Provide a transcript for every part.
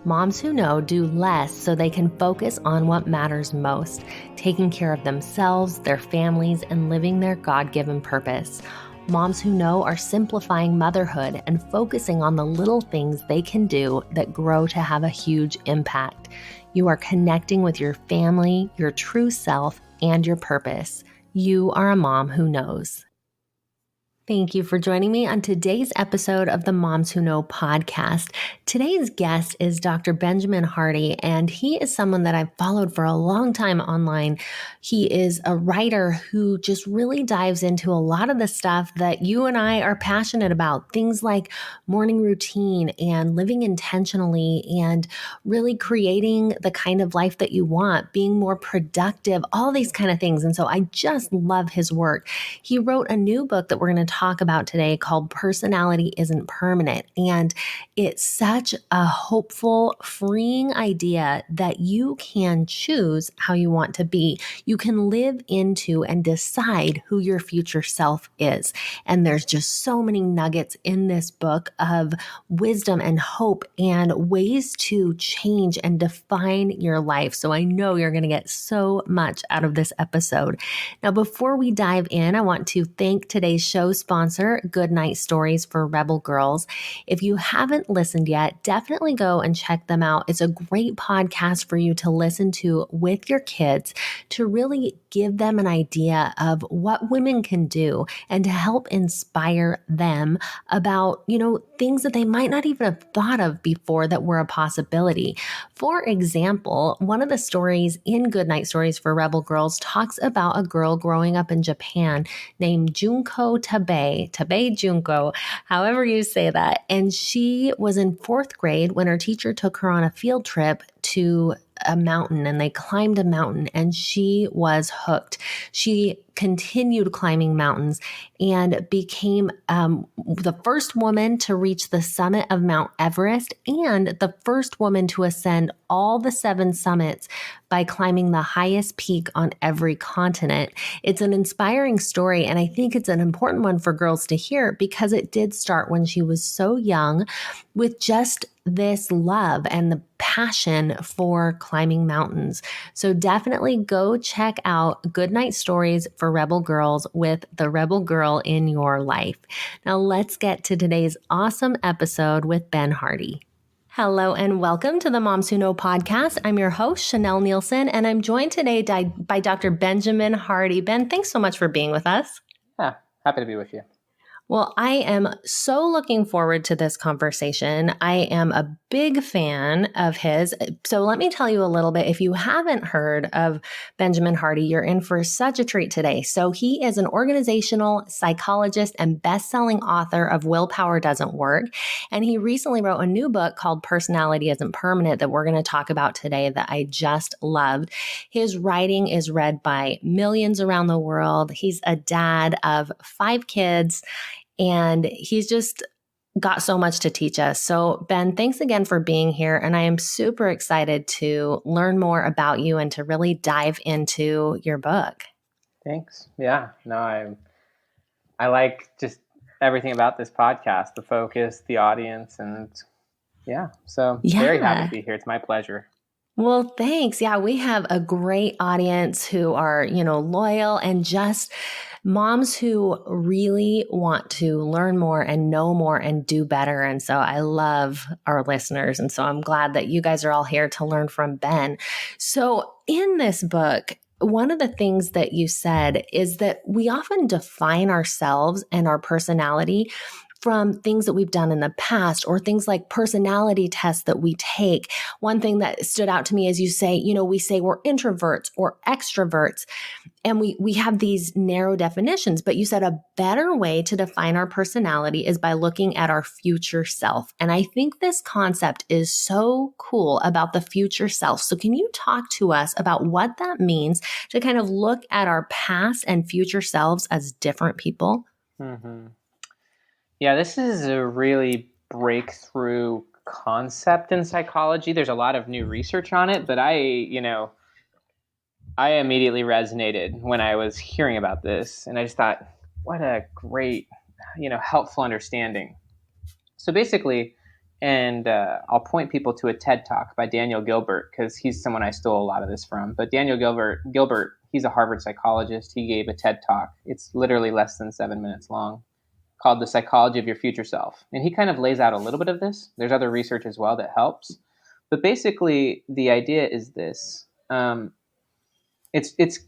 Moms who know do less so they can focus on what matters most, taking care of themselves, their families, and living their God-given purpose. Moms who know are simplifying motherhood and focusing on the little things they can do that grow to have a huge impact. You are connecting with your family, your true self, and your purpose. You are a mom who knows. Thank you for joining me on today's episode of the Moms Who Know podcast. Today's guest is Dr. Benjamin Hardy, and he is someone that I've followed for a long time online. He is a writer who just really dives into a lot of the stuff that you and I are passionate about, things like morning routine and living intentionally and really creating the kind of life that you want, being more productive, all these kind of things. And so I just love his work. He wrote a new book that we're going to talk about today called Personality Isn't Permanent. And it's such a hopeful, freeing idea that you can choose how you want to be. You can live into and decide who your future self is. And there's just so many nuggets in this book of wisdom and hope and ways to change and define your life. So I know you're going to get so much out of this episode. Now, before we dive in, I want to thank today's show sponsor, Goodnight Stories for Rebel Girls. If you haven't listened yet, definitely go and check them out. It's a great podcast for you to listen to with your kids to really give them an idea of what women can do and to help inspire them about, things that they might not even have thought of before that were a possibility. For example, one of the stories in Goodnight Stories for Rebel Girls talks about a girl growing up in Japan named Junko Tabe Junko, however you say that. And she was in 4th grade when her teacher took her on a field trip to a mountain, and they climbed a mountain, and she was hooked. She continued climbing mountains and became the first woman to reach the summit of Mount Everest and the first woman to ascend all the 7 summits by climbing the highest peak on every continent. It's an inspiring story, and I think it's an important one for girls to hear because it did start when she was so young with just this love and the passion for climbing mountains. So definitely go check out Goodnight Stories for Rebel Girls with the Rebel Girl in your life. Now let's get to today's awesome episode with Ben Hardy. Hello and welcome to the Moms Who Know podcast. I'm your host, Chanel Nielsen, and I'm joined today by Dr. Benjamin Hardy. Ben, thanks so much for being with us. Yeah, happy to be with you. Well, I am so looking forward to this conversation. I am a big fan of his. So let me tell you a little bit. If you haven't heard of Benjamin Hardy, you're in for such a treat today. So he is an organizational psychologist and best-selling author of Willpower Doesn't Work. And he recently wrote a new book called Personality Isn't Permanent that we're going to talk about today that I just loved. His writing is read by millions around the world. He's a dad of 5 kids. And he's just got so much to teach us. So Ben, thanks again for being here. And I am super excited to learn more about you and to really dive into your book. Thanks. Yeah, no, I like just everything about this podcast, the focus, the audience, and very happy to be here. It's my pleasure. Well, thanks. Yeah, we have a great audience who are, loyal and just moms who really want to learn more and know more and do better. And so I love our listeners. And so I'm glad that you guys are all here to learn from Ben. So in this book, one of the things that you said is that we often define ourselves and our personality from things that we've done in the past or things like personality tests that we take. One thing that stood out to me is you say, we say we're introverts or extroverts, and we have these narrow definitions, but you said a better way to define our personality is by looking at our future self. And I think this concept is so cool about the future self. So can you talk to us about what that means to kind of look at our past and future selves as different people? Mm-hmm. Yeah, this is a really breakthrough concept in psychology. There's a lot of new research on it, but I immediately resonated when I was hearing about this. And I just thought, what a great, helpful understanding. So basically, And I'll point people to a TED Talk by Daniel Gilbert, because he's someone I stole a lot of this from. But Daniel Gilbert, he's a Harvard psychologist. He gave a TED Talk. It's literally less than 7 minutes long, called The Psychology of Your Future Self. And he kind of lays out a little bit of this. There's other research as well that helps. But basically, the idea is this. It's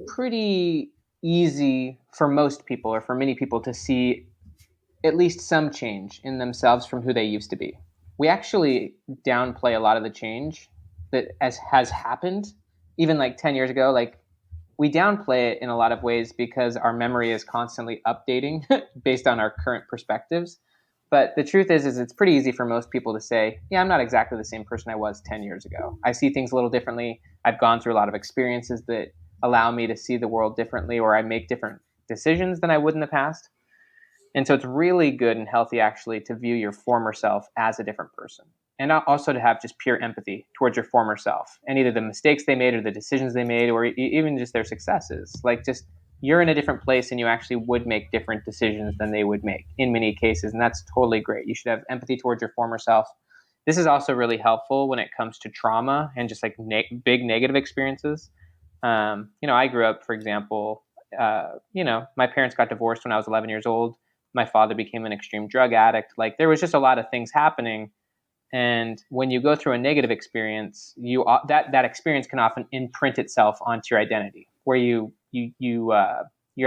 pretty easy for most people, or for many people, to see at least some change in themselves from who they used to be. We actually downplay a lot of the change that has happened, even like 10 years ago. Like, we downplay it in a lot of ways because our memory is constantly updating based on our current perspectives. But the truth is it's pretty easy for most people to say, yeah, I'm not exactly the same person I was 10 years ago. I see things a little differently. I've gone through a lot of experiences that allow me to see the world differently, or I make different decisions than I would in the past. And so it's really good and healthy, actually, to view your former self as a different person, and also to have just pure empathy towards your former self, and either the mistakes they made or the decisions they made, or even just their successes. Like, just, you're in a different place and you actually would make different decisions than they would make in many cases. And that's totally great. You should have empathy towards your former self. This is also really helpful when it comes to trauma and just like big negative experiences. I grew up, for example, my parents got divorced when I was 11 years old. My father became an extreme drug addict. Like, there was just a lot of things happening. And when you go through a negative experience, that experience can often imprint itself onto your identity, where your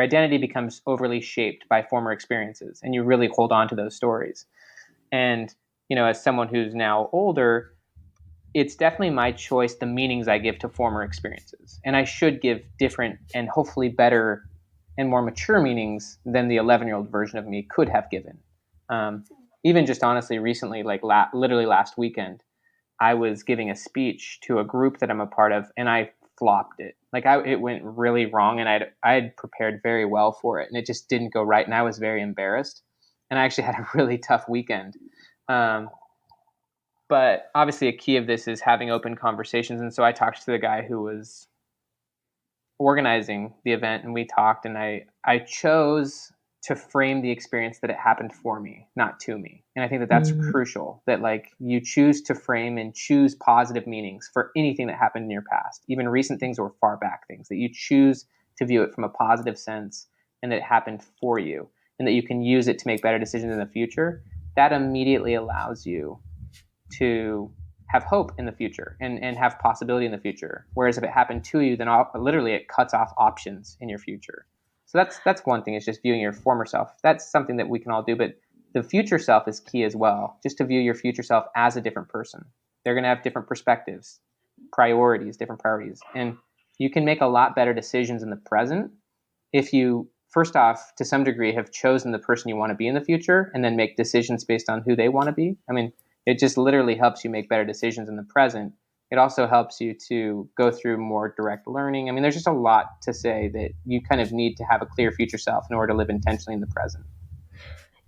identity becomes overly shaped by former experiences, and you really hold on to those stories. And, as someone who's now older, it's definitely my choice, the meanings I give to former experiences. And I should give different and hopefully better and more mature meanings than the 11-year-old version of me could have given. Even just honestly, recently, like literally last weekend, I was giving a speech to a group that I'm a part of, and I flopped it. Like, it went really wrong, and I had prepared very well for it, and it just didn't go right, and I was very embarrassed. And I actually had a really tough weekend. But obviously, a key of this is having open conversations. And so I talked to the guy who was organizing the event, and we talked, and I chose to frame the experience that it happened for me, not to me. And I think that that's crucial, that like you choose to frame and choose positive meanings for anything that happened in your past, even recent things or far back things, that you choose to view it from a positive sense, and that it happened for you, and that you can use it to make better decisions in the future. That immediately allows you to have hope in the future and have possibility in the future. Whereas if it happened to you, then literally it cuts off options in your future. So that's one thing, is just viewing your former self. That's something that we can all do, but the future self is key as well. Just to view your future self as a different person. They're going to have different perspectives, different priorities. And you can make a lot better decisions in the present if you, first off, to some degree, have chosen the person you want to be in the future, and then make decisions based on who they want to be. I mean, it just literally helps you make better decisions in the present. It also helps you to go through more direct learning. I mean, there's just a lot to say that you kind of need to have a clear future self in order to live intentionally in the present.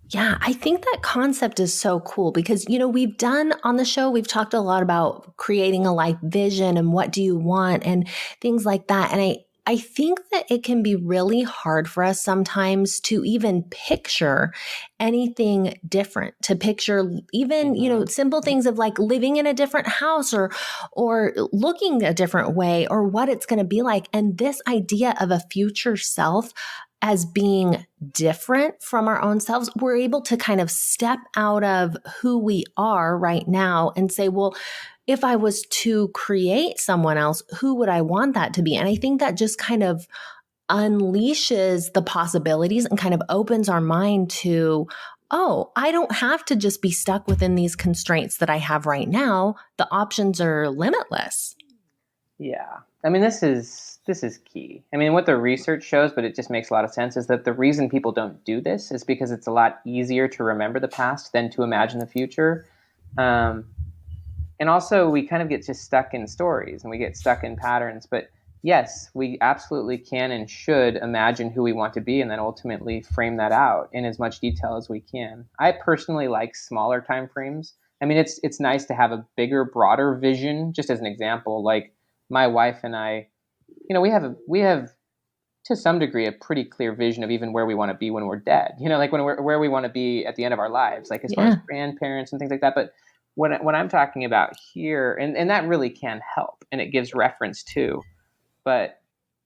Yeah, I think that concept is so cool because, we've done on the show, we've talked a lot about creating a life vision and what do you want and things like that. And I think that it can be really hard for us sometimes to even picture anything different, to picture even, simple things of like living in a different house or looking a different way or what it's going to be like. And this idea of a future self as being different from our own selves, we're able to kind of step out of who we are right now and say, well, if I was to create someone else, who would I want that to be? And I think that just kind of unleashes the possibilities and kind of opens our mind to, oh, I don't have to just be stuck within these constraints that I have right now. The options are limitless. Yeah. I mean, this is key. I mean, what the research shows, but it just makes a lot of sense, is that the reason people don't do this is because it's a lot easier to remember the past than to imagine the future. And also, we kind of get just stuck in stories and we get stuck in patterns. But yes, we absolutely can and should imagine who we want to be and then ultimately frame that out in as much detail as we can. I personally like smaller time frames. I mean, it's nice to have a bigger, broader vision. Just as an example, like my wife and I, we have to some degree a pretty clear vision of even where we want to be when we're dead. Like where we want to be at the end of our lives, like as far as grandparents and things like that. But what I'm talking about here, and that really can help, and it gives reference too. But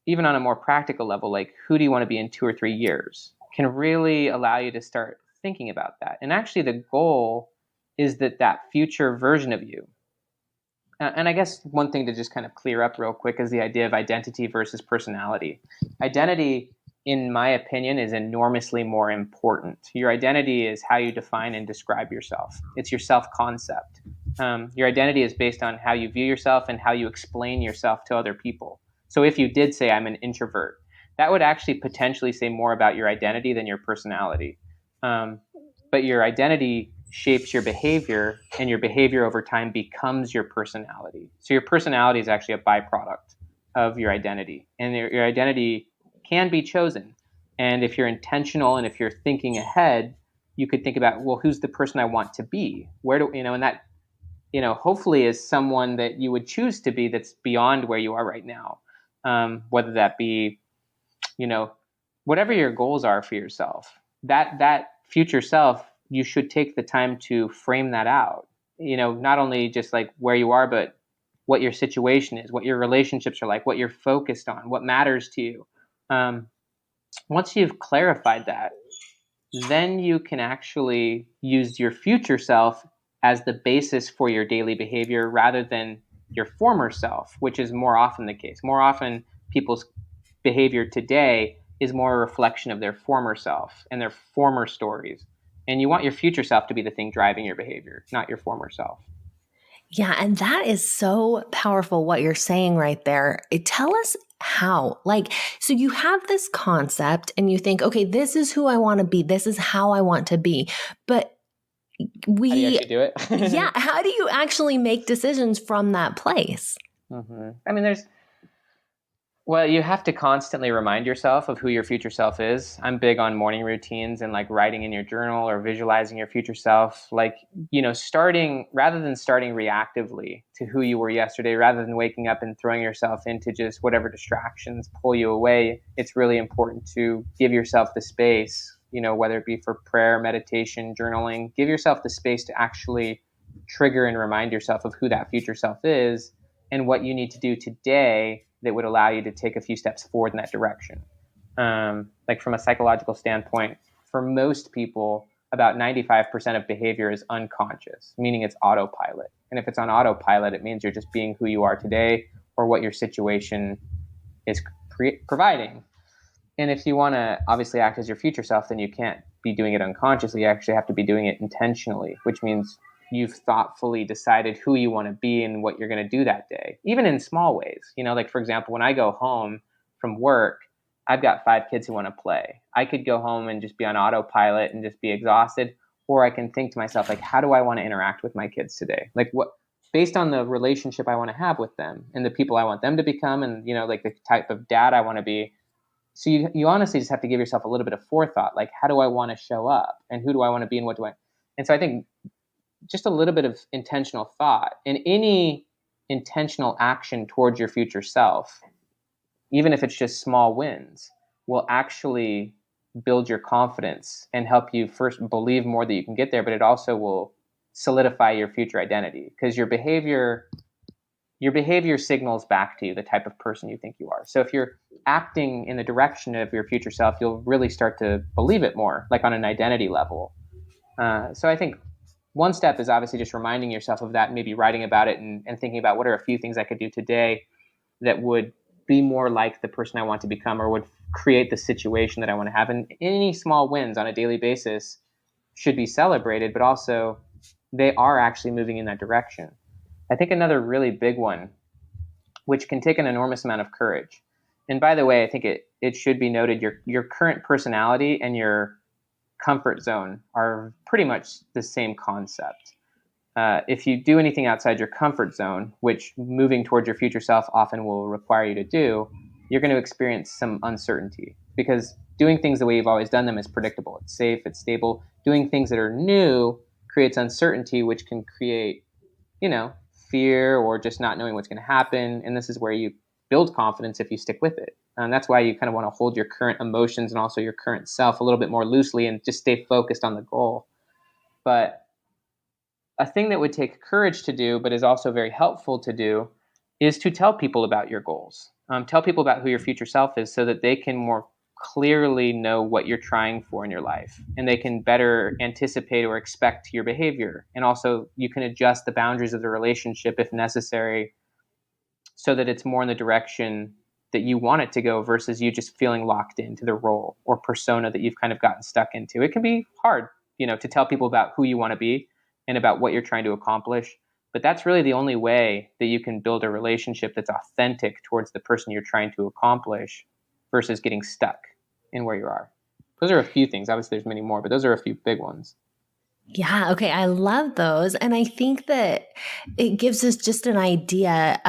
even on a more practical level, like who do you want to be in 2 or 3 years, can really allow you to start thinking about that. And actually, the goal is that that future version of you. And I guess one thing to just kind of clear up real quick is the idea of identity versus personality. Identity, in my opinion, is enormously more important. Your identity is how you define and describe yourself. It's your self-concept. Your identity is based on how you view yourself and how you explain yourself to other people. So if you did say I'm an introvert, that would actually potentially say more about your identity than your personality. Um, but your identity shapes your behavior, and your behavior over time becomes your personality. So your personality is actually a byproduct of your identity, and your identity can be chosen. And if you're intentional and if you're thinking ahead, you could think about, well, who's the person I want to be? Where do and that hopefully is someone that you would choose to be that's beyond where you are right now. Whether that be you know, whatever your goals are for yourself, that future self, you should take the time to frame that out. Not only just like where you are, but what your situation is, what your relationships are like, what you're focused on, what matters to you. Um, Once you've clarified that, then you can actually use your future self as the basis for your daily behavior rather than your former self, which is more often the case. More often, people's behavior today is more a reflection of their former self and their former stories. And you want your future self to be the thing driving your behavior, not your former self. Yeah, and that is so powerful what you're saying right there. Tell us how. Like, so you have this concept and you think, okay, this is who I want to be. This is how I want to be. But How do you we, actually do it? yeah, how do you actually make decisions from that place? I mean, well, you have to constantly remind yourself of who your future self is. I'm big on morning routines and like writing in your journal or visualizing your future self. Like, starting rather than starting reactively to who you were yesterday, rather than waking up and throwing yourself into just whatever distractions pull you away, it's really important to give yourself the space, whether it be for prayer, meditation, journaling, give yourself the space to actually trigger and remind yourself of who that future self is and what you need to do today that would allow you to take a few steps forward in that direction. Like from a psychological standpoint, for most people, about 95% of behavior is unconscious, meaning it's autopilot. And if it's on autopilot, it means you're just being who you are today or what your situation is providing. And if you want to obviously act as your future self, then you can't be doing it unconsciously. You actually have to be doing it intentionally, which means you've thoughtfully decided who you want to be and what you're going to do that day, even in small ways. Like, for example, when I go home from work, I've got 5 kids who want to play. I could go home and just be on autopilot and just be exhausted, or I can think to myself, like, how do I want to interact with my kids today? Like, what, based on the relationship I want to have with them and the people I want them to become, and, like the type of dad I want to be. So you honestly just have to give yourself a little bit of forethought, like, how do I want to show up and who do I want to be and what do I. And so I think just a little bit of intentional thought and any intentional action towards your future self, even if it's just small wins, will actually build your confidence and help you first believe more that you can get there, but it also will solidify your future identity because your behavior signals back to you the type of person you think you are. So if you're acting in the direction of your future self, you'll really start to believe it more, like on an identity level. So I think one step is obviously just reminding yourself of that and maybe writing about it and thinking about what are a few things I could do today that would be more like the person I want to become or would create the situation that I want to have. And any small wins on a daily basis should be celebrated, but also they are actually moving in that direction. I think another really big one, which can take an enormous amount of courage. And by the way, I think it should be noted your current personality and your comfort zone are pretty much the same concept. If you do anything outside your comfort zone, which moving towards your future self often will require you to do, you're going to experience some uncertainty because doing things the way you've always done them is predictable. It's safe, it's stable. Doing things that are new creates uncertainty, which can create, fear or just not knowing what's going to happen. And this is where you build confidence if you stick with it. And that's why you kind of want to hold your current emotions and also your current self a little bit more loosely and just stay focused on the goal. But a thing that would take courage to do, but is also very helpful to do, is to tell people about your goals. Tell people about who your future self is so that they can more clearly know what you're trying for in your life, and they can better anticipate or expect your behavior. And also, you can adjust the boundaries of the relationship if necessary so that it's more in the direction that you want it to go versus you just feeling locked into the role or persona that you've kind of gotten stuck into. It can be hard, to tell people about who you want to be and about what you're trying to accomplish. But that's really the only way that you can build a relationship that's authentic towards the person you're trying to accomplish versus getting stuck in where you are. Those are a few things. Obviously, there's many more, but those are a few big ones. Yeah. Okay. I love those. And I think that it gives us just an idea.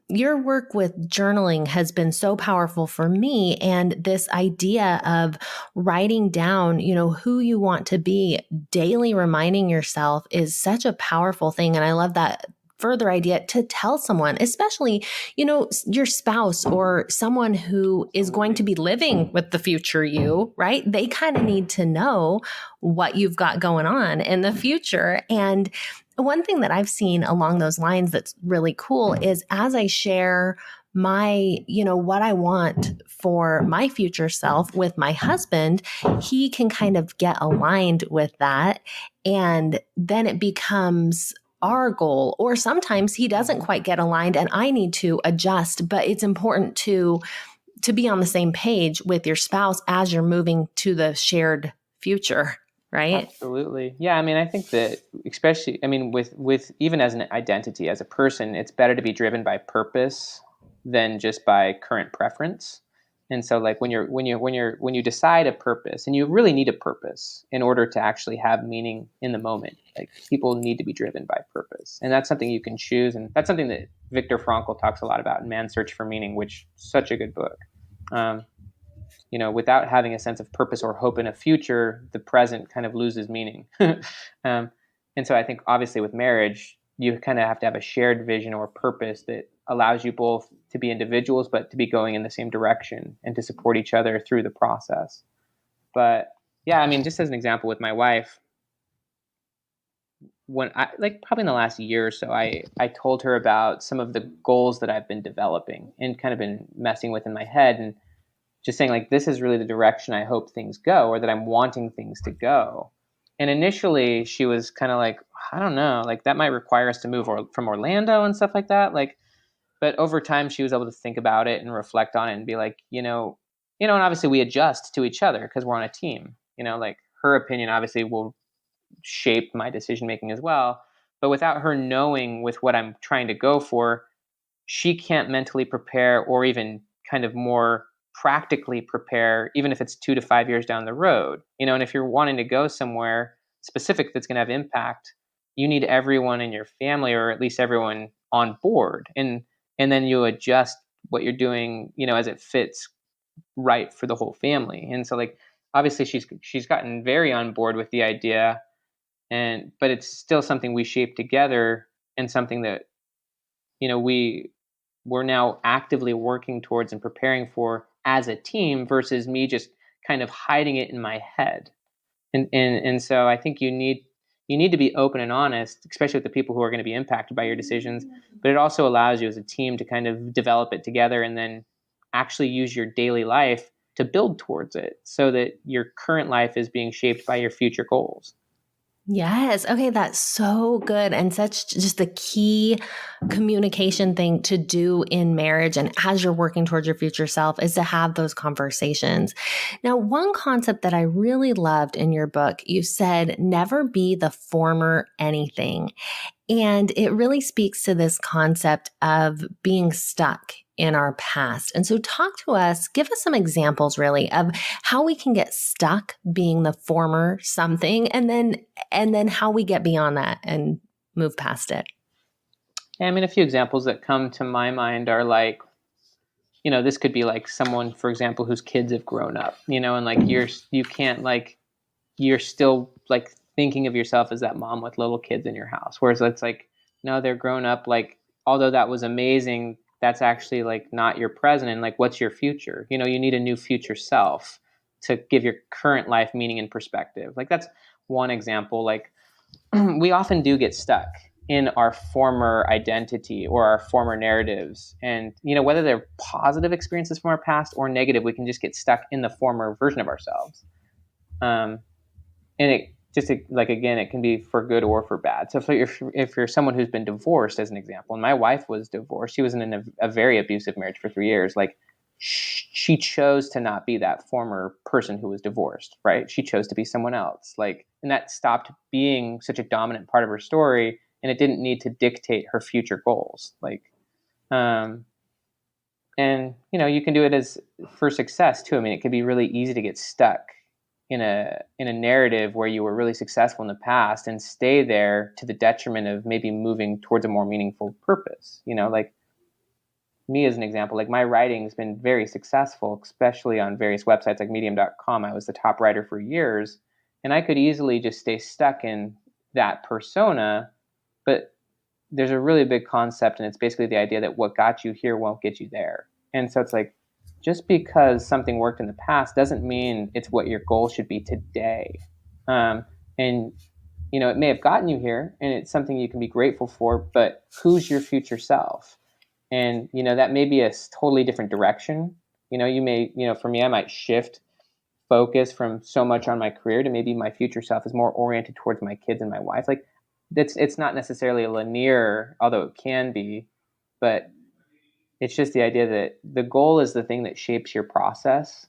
Your work with journaling has been so powerful for me. And this idea of writing down, who you want to be, daily reminding yourself is such a powerful thing. And I love that further idea to tell someone, especially, your spouse or someone who is going to be living with the future you, right? They kind of need to know what you've got going on in the future. And one thing that I've seen along those lines that's really cool is as I share my, what I want for my future self with my husband, he can kind of get aligned with that. And then it becomes our goal, or sometimes he doesn't quite get aligned and I need to adjust, but it's important to be on the same page with your spouse as you're moving to the shared future, right? Absolutely. Yeah, I mean, I think that especially, I mean, with even as an identity, as a person, it's better to be driven by purpose than just by current preference. And so like when you decide a purpose, and you really need a purpose in order to actually have meaning in the moment. Like people need to be driven by purpose. And that's something you can choose, and that's something that Viktor Frankl talks a lot about in Man's Search for Meaning, which is such a good book. Um, without having a sense of purpose or hope in a future, the present kind of loses meaning. And so I think obviously with marriage, you kind of have to have a shared vision or purpose that allows you both to be individuals, but to be going in the same direction and to support each other through the process. But yeah, I mean, just as an example with my wife, when I like probably in the last year or so, I told her about some of the goals that I've been developing and kind of been messing with in my head, and just saying like this is really the direction I hope things go, or that I'm wanting things to go. And initially she was kind of like, I don't know, like that might require us to move from Orlando and stuff like that. Like, but over time she was able to think about it and reflect on it and be like, and obviously we adjust to each other because we're on a team. Like her opinion obviously will shape my decision making as well. But without her knowing with what I'm trying to go for, she can't mentally prepare or even kind of more practically prepare, even if it's 2 to 5 years down the road. And if you're wanting to go somewhere specific that's going to have impact, you need everyone in your family, or at least everyone on board. And then you adjust what you're doing, as it fits right for the whole family. And so like obviously she's gotten very on board with the idea, but it's still something we shape together, and something that we're now actively working towards and preparing for as a team versus me just kind of hiding it in my head. And so I think you need to be open and honest, especially with the people who are going to be impacted by your decisions. But it also allows you as a team to kind of develop it together, and then actually use your daily life to build towards it, so that your current life is being shaped by your future goals. Yes. Okay. That's so good. And such just a key communication thing to do in marriage. And as you're working towards your future self is to have those conversations. Now, one concept that I really loved in your book, you said, never be the former anything. And it really speaks to this concept of being stuck in our past. And so talk to us, give us some examples really of how we can get stuck being the former something, and then how we get beyond that and move past it. Yeah, I mean, a few examples that come to my mind are like, this could be like someone, for example, whose kids have grown up, and like you can't like, you're still like thinking of yourself as that mom with little kids in your house. Whereas it's like, no, they're grown up. Like, although that was amazing, that's actually like not your present. And like, what's your future? You need a new future self to give your current life meaning and perspective. Like that's one example. Like we often do get stuck in our former identity or our former narratives. And, whether they're positive experiences from our past or negative, we can just get stuck in the former version of ourselves. Um, and it just, like, again, it can be for good or for bad. So if you're someone who's been divorced, as an example, and my wife was divorced, she was in a very abusive marriage for 3 years. Like, she chose to not be that former person who was divorced, right? She chose to be someone else. Like, and that stopped being such a dominant part of her story, and it didn't need to dictate her future goals. Like, um, and you can do it as for success too. I mean, it could be really easy to get stuck in a narrative where you were really successful in the past and stay there to the detriment of maybe moving towards a more meaningful purpose. Like me as an example, like my writing has been very successful, especially on various websites like medium.com. I was the top writer for years, and I could easily just stay stuck in that persona. But there's a really big concept, and it's basically the idea that what got you here won't get you there. And so it's like, just because something worked in the past doesn't mean it's what your goal should be today. And it may have gotten you here, and it's something you can be grateful for. But who's your future self? And that may be a totally different direction. You may, for me, I might shift focus from so much on my career to maybe my future self is more oriented towards my kids and my wife. Like, it's not necessarily linear, although it can be, but it's just the idea that the goal is the thing that shapes your process.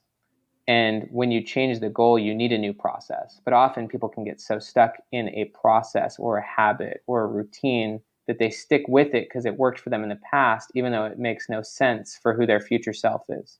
And when you change the goal, you need a new process. But often people can get so stuck in a process or a habit or a routine that they stick with it because it worked for them in the past, even though it makes no sense for who their future self is.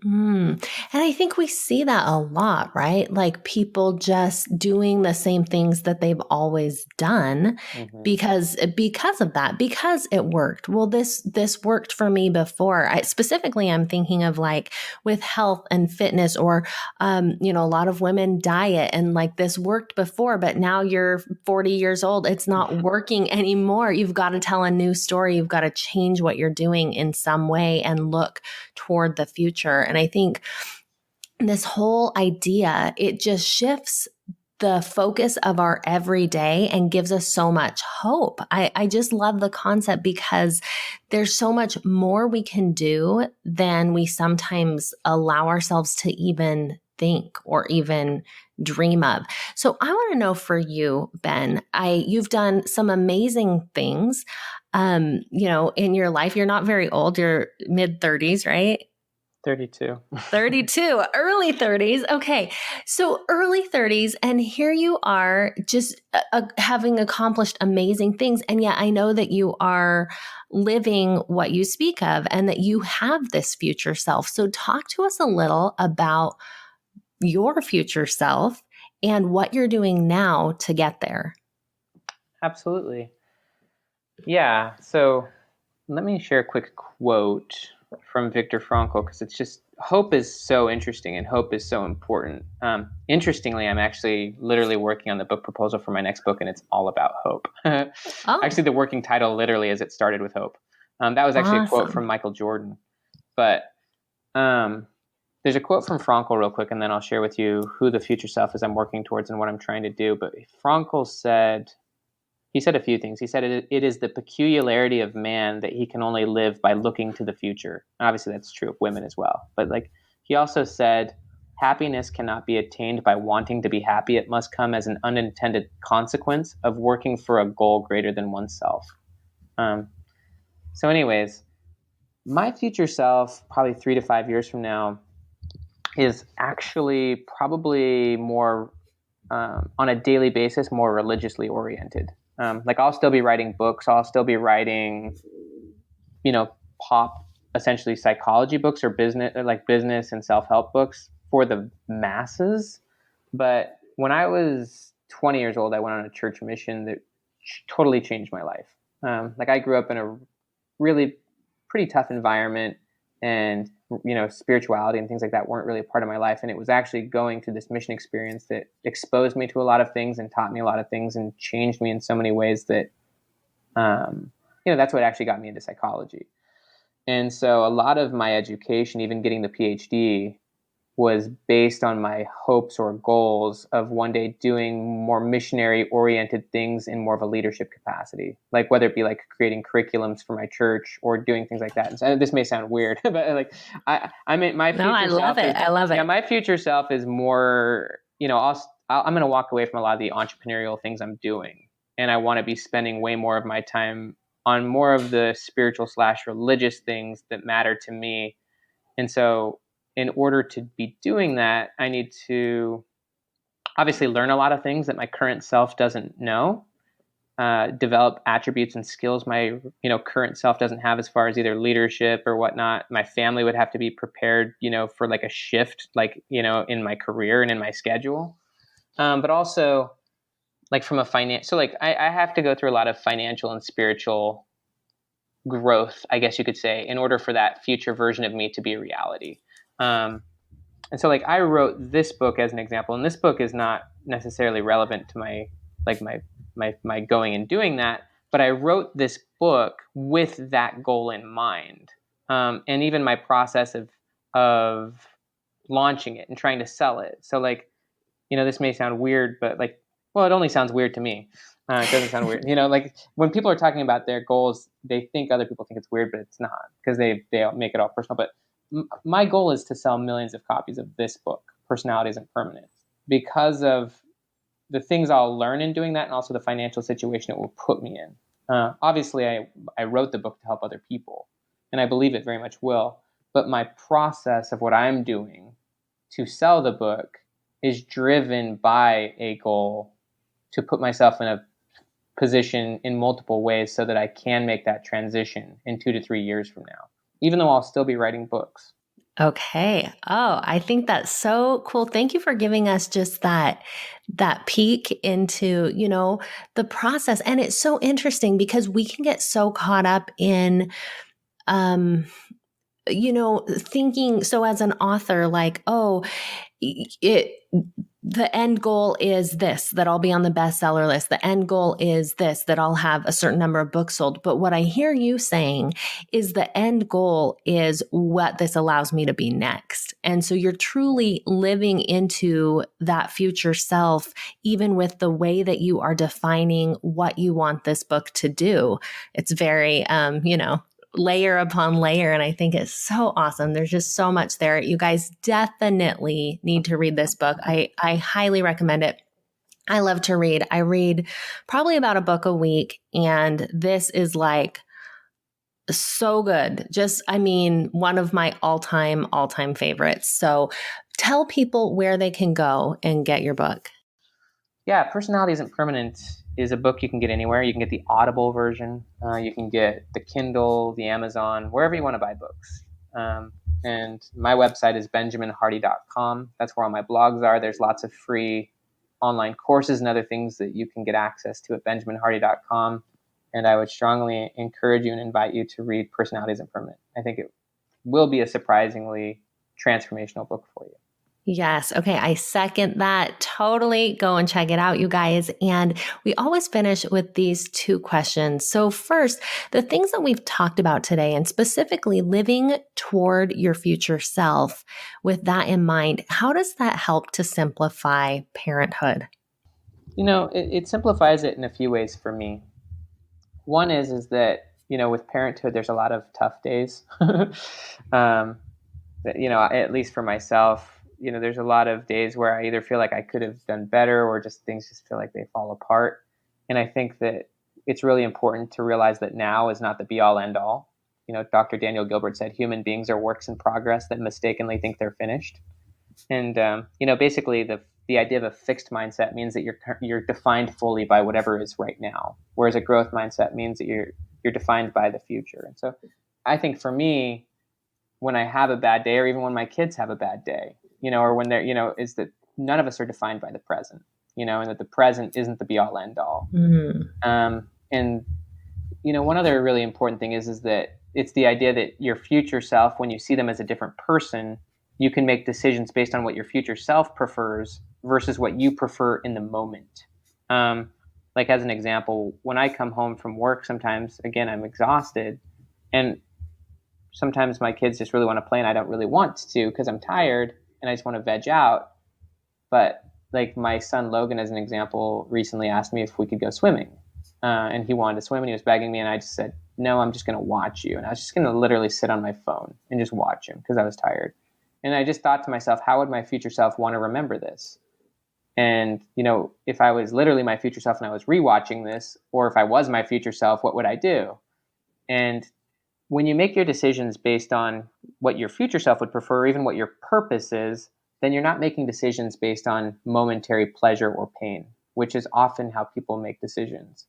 And I think we see that a lot, right? Like people just doing the same things that they've always done Mm-hmm. because of that, because it worked. Well, this worked for me before. Specifically, I'm thinking of like with health and fitness, or a lot of women diet, and like this worked before, but now you're 40 years old. It's not working anymore. You've got to tell a new story. You've got to change what you're doing in some way and look toward the future. And I think this whole idea, it just shifts the focus of our everyday and gives us so much hope. I just love the concept because there's so much more we can do than we sometimes allow ourselves to even think or even dream of. So I want to know for you, Ben, you've done some amazing things, in your life. You're not very old. You're mid 30s, right? 32. 32, early 30s. Okay. So early 30s, and here you are just having accomplished amazing things. And yet I know that you are living what you speak of and that you have this future self. So talk to us a little about your future self and what you're doing now to get there. Absolutely. Yeah. So let me share a quick quote from Viktor Frankl, because it's just, hope is so interesting and hope is so important. Interestingly, I'm actually literally working on the book proposal for my next book, and it's all about hope. Actually, the working title literally is "It Started with Hope." That was actually a quote from Michael Jordan. But there's a quote from Frankl real quick, and then I'll share with you who the future self is I'm working towards and what I'm trying to do. But Frankl said, he said a few things. He said, it is the peculiarity of man that he can only live by looking to the future. Obviously, that's true of women as well. But like, he also said, happiness cannot be attained by wanting to be happy. It must come as an unintended consequence of working for a goal greater than oneself. So anyways, my future self, probably 3 to 5 years from now, is actually probably more, on a daily basis, more religiously oriented. Like, I'll still be writing books. I'll still be writing, pop, essentially psychology books or business and self-help books for the masses. But when I was 20 years old, I went on a church mission that totally changed my life. Like, I grew up in a really pretty tough environment, and spirituality and things like that weren't really a part of my life. And it was actually going through this mission experience that exposed me to a lot of things and taught me a lot of things and changed me in so many ways that, that's what actually got me into psychology. And so a lot of my education, even getting the PhD, was based on my hopes or goals of one day doing more missionary oriented things in more of a leadership capacity, like whether it be like creating curriculums for my church or doing things like that. And so, this may sound weird, but like I mean, my No, I future love self it. is, I love yeah, it. my future self is more, I'm going to walk away from a lot of the entrepreneurial things I'm doing. And I want to be spending way more of my time on more of the spiritual / religious things that matter to me. And so, in order to be doing that, I need to obviously learn a lot of things that my current self doesn't know, develop attributes and skills my current self doesn't have as far as either leadership or whatnot. My family would have to be prepared, for like a shift, like in my career and in my schedule. But also, like from a finance, so like I have to go through a lot of financial and spiritual growth, I guess you could say, in order for that future version of me to be a reality. Um, and so like I wrote this book as an example, and this book is not necessarily relevant to my like my going and doing that, but I wrote this book with that goal in mind. And even my process of launching it and trying to sell it. So like, this may sound weird, but like, well, it only sounds weird to me. It doesn't sound weird. Like when people are talking about their goals, they think other people think it's weird, but it's not, because they make it all personal. But my goal is to sell millions of copies of this book, Personality Isn't Permanent, because of the things I'll learn in doing that, and also the financial situation it will put me in. Obviously, I wrote the book to help other people, and I believe it very much will. But my process of what I'm doing to sell the book is driven by a goal to put myself in a position in multiple ways so that I can make that transition in 2 to 3 years from now, even though I'll still be writing books. Okay. Oh, I think that's so cool. Thank you for giving us just that peek into, the process. And it's so interesting because we can get so caught up in um thinking, so as an author, like, oh, it the end goal is this, that I'll be on the bestseller list. The end goal is this, that I'll have a certain number of books sold. But what I hear you saying is the end goal is what this allows me to be next. And so you're truly living into that future self, even with the way that you are defining what you want this book to do. It's very, layer upon layer. And I think it's so awesome. There's just so much there. You guys definitely need to read this book. I highly recommend it. I love to read. I read probably about a book a week. And this is like so good. Just, I mean, one of my all time favorites. So tell people where they can go and get your book. Yeah, Personality Isn't Permanent is a book you can get anywhere. You can get the Audible version. You can get the Kindle, the Amazon, wherever you want to buy books. And my website is benjaminhardy.com. That's where all my blogs are. There's lots of free online courses and other things that you can get access to at benjaminhardy.com. And I would strongly encourage you and invite you to read Personality Isn't Permanent. I think it will be a surprisingly transformational book for you. Yes. Okay. I second that. Totally go and check it out, you guys. And we always finish with these two questions. So first, the things that we've talked about today, and specifically living toward your future self, with that in mind, how does that help to simplify parenthood? It simplifies it in a few ways for me. One is that, with parenthood, there's a lot of tough days. um, at least for myself, there's a lot of days where I either feel like I could have done better, or just things just feel like they fall apart. And I think that it's really important to realize that now is not the be all end all. Dr. Daniel Gilbert said human beings are works in progress that mistakenly think they're finished. And basically the idea of a fixed mindset means that you're defined fully by whatever is right now, whereas a growth mindset means that you're defined by the future. And so I think for me, when I have a bad day, or even when my kids have a bad day, or when they're, is that none of us are defined by the present, and that the present isn't the be all end all. And one other really important thing is that it's the idea that your future self, when you see them as a different person, you can make decisions based on what your future self prefers versus what you prefer in the moment. Like as an example, when I come home from work, sometimes, again, I'm exhausted, and sometimes my kids just really want to play and I don't really want to because I'm tired. and I just want to veg out. But like my son Logan, as an example, recently asked me if we could go swimming, and he wanted to swim, and he was begging me, and I just said, "No, I'm just going to watch you." And I was just going to literally sit on my phone and just watch him because I was tired. And I just thought to myself, how would my future self want to remember this? And if I was literally my future self and I was rewatching this, or if I was my future self, what would I do? And when you make your decisions based on what your future self would prefer, or even what your purpose is, then you're not making decisions based on momentary pleasure or pain, which is often how people make decisions.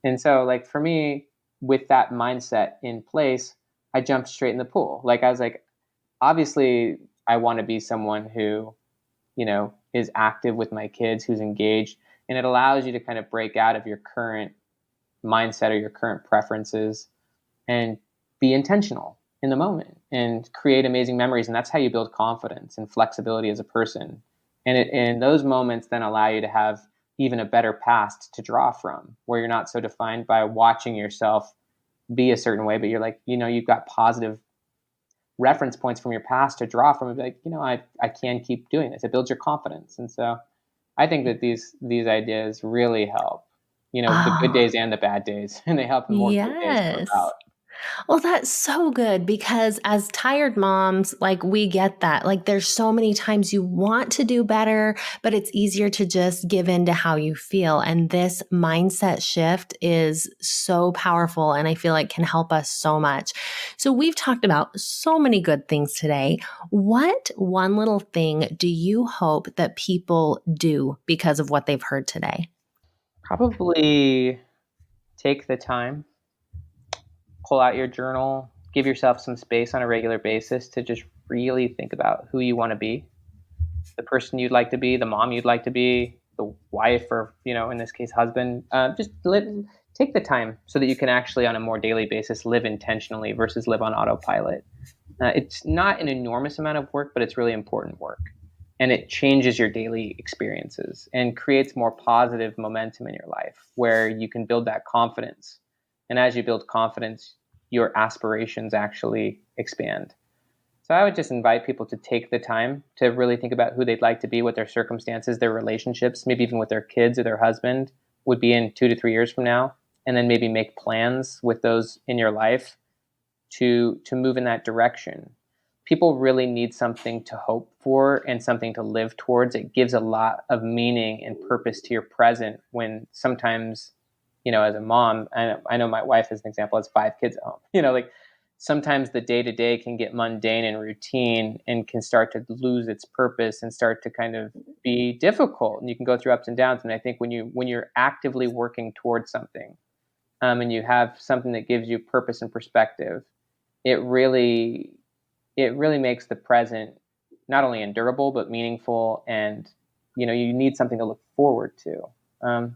And so, like, for me, with that mindset in place, I jumped straight in the pool. Like, I was like, obviously, I want to be someone who, is active with my kids, who's engaged. And it allows you to kind of break out of your current mindset or your current preferences and be intentional in the moment and create amazing memories. And that's how you build confidence and flexibility as a person. And those moments then allow you to have even a better past to draw from, where you're not so defined by watching yourself be a certain way, but you're like, you've got positive reference points from your past to draw from. And be like, I can keep doing this. It builds your confidence. And so I think that these ideas really help, the good Oh, days and the bad days, and they help the more good days come yes. about. Well, that's so good because as tired moms, like we get that. Like there's so many times you want to do better, but it's easier to just give in to how you feel. And this mindset shift is so powerful and I feel like can help us so much. So we've talked about so many good things today. What one little thing do you hope that people do because of what they've heard today? Probably take the time, pull out your journal, give yourself some space on a regular basis to just really think about who you want to be, the person you'd like to be, the mom you'd like to be, the wife, or in this case, husband. Take the time so that you can actually, on a more daily basis, live intentionally versus live on autopilot. It's not an enormous amount of work, but it's really important work. And it changes your daily experiences and creates more positive momentum in your life where you can build that confidence. And as you build confidence, your aspirations actually expand. So I would just invite people to take the time to really think about who they'd like to be, what their circumstances, their relationships, maybe even with their kids or their husband would be in 2 to 3 years from now, and then maybe make plans with those in your life to move in that direction. People really need something to hope for and something to live towards. It gives a lot of meaning and purpose to your present when sometimes, as a mom, I know my wife, as an example, has 5 kids at home. Like sometimes the day to day can get mundane and routine and can start to lose its purpose and start to kind of be difficult. And you can go through ups and downs. And I think when you're actively working towards something, and you have something that gives you purpose and perspective, it really makes the present not only endurable but meaningful, and you need something to look forward to.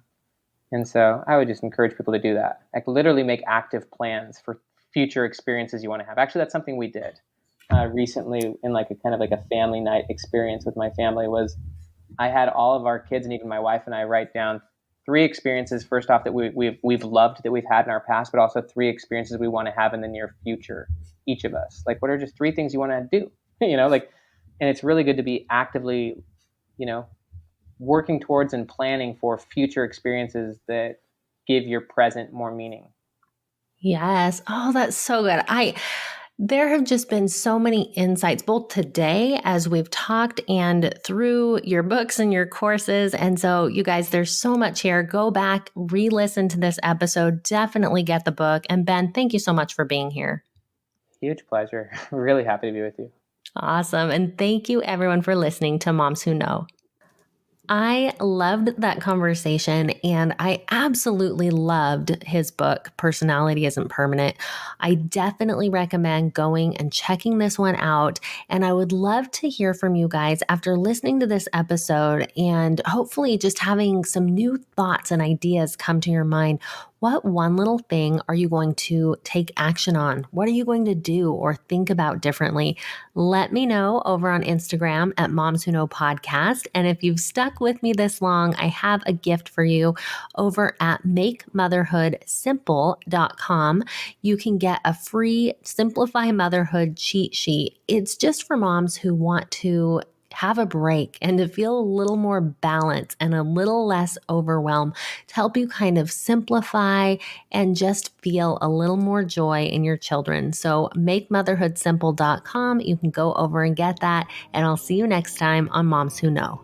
And so I would just encourage people to do that, like literally make active plans for future experiences you want to have. Actually, that's something we did recently in like a kind of like a family night experience with my family. Was I had all of our kids and even my wife and I write down 3 experiences, first off, that we've loved, that we've had in our past, but also 3 experiences we want to have in the near future, each of us. Like, what are just 3 things you want to do? And it's really good to be actively, you know, working towards and planning for future experiences that give your present more meaning. Yes. Oh, that's so good. There have just been so many insights, both today as we've talked and through your books and your courses. And so, you guys, there's so much here. Go back, re listen to this episode, definitely get the book. And Ben, thank you so much for being here. Huge pleasure. Really happy to be with you. Awesome. And thank you, everyone, for listening to Moms Who Know. I loved that conversation and I absolutely loved his book, Personality Isn't Permanent. I definitely recommend going and checking this one out. And I would love to hear from you guys after listening to this episode and hopefully just having some new thoughts and ideas come to your mind. What one little thing are you going to take action on? What are you going to do or think about differently? Let me know over on Instagram at Moms Who Know Podcast. And if you've stuck with me this long, I have a gift for you over at makemotherhoodsimple.com. You can get a free Simplify Motherhood cheat sheet. It's just for moms who want to have a break and to feel a little more balance and a little less overwhelm, to help you kind of simplify and just feel a little more joy in your children. So makemotherhoodsimple.com. You can go over and get that. And I'll see you next time on Moms Who Know.